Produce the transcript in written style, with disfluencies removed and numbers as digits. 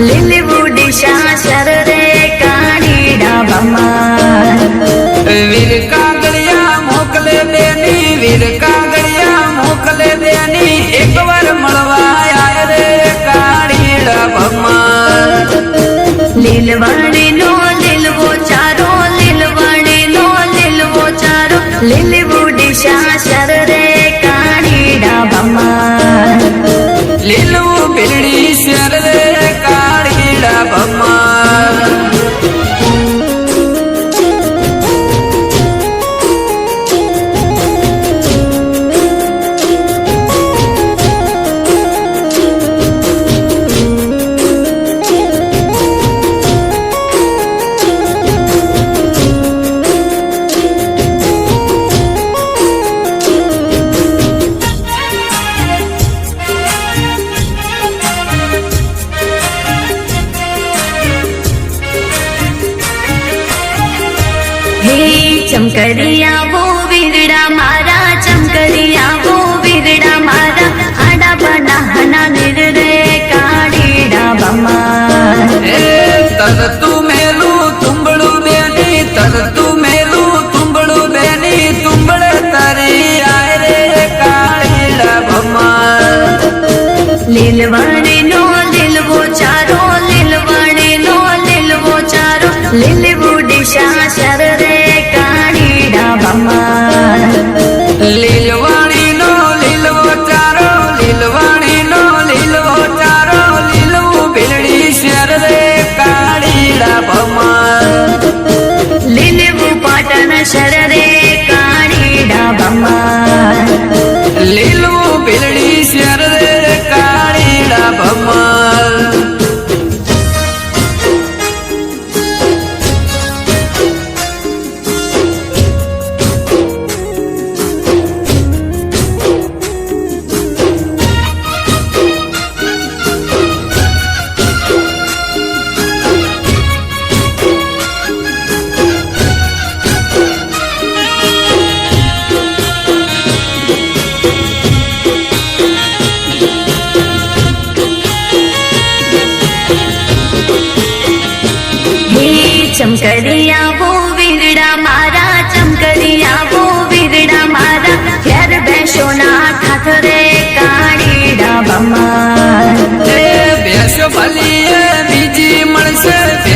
લીલવું ડીશા શર રે કાળીડા ભમર વીર કાગળિયા મોકલે બેની વીર કાગળિયા મોકલે બેની એકવાર મળવા આય રે કાળીડા ભમર લીલવાણીનો લીલવો ચારો લીલવાણીનો લીલવો ચારો લીલવું ડીશા શર રે કાળીડા ભમર લીલવું પીળી શેર રે કાળીડા ભમર ચમકરિયા વો વીરડા મારા ચમકરિયા વો વીરડા મારા આડા બના હના નિર રે કાળીડા ભમર તરતું મેલું તુંબડું બેની તરતું મેલું તુંબડું બેની તુંબડ તારી આય રે કાળીડા ભમર લીલવાણીનો લીલવો ચારો લીલવાણીનો લીલવો ચારો લીલવું ડીશા શર રે કાળીડા ભમર લીલવાણીનો લીલવો ચારો લીલવાણીનો લીલવો ચારો લીલવું ભીલડી શેર રે કાળીડા ભમર લીલવું પાટણ શર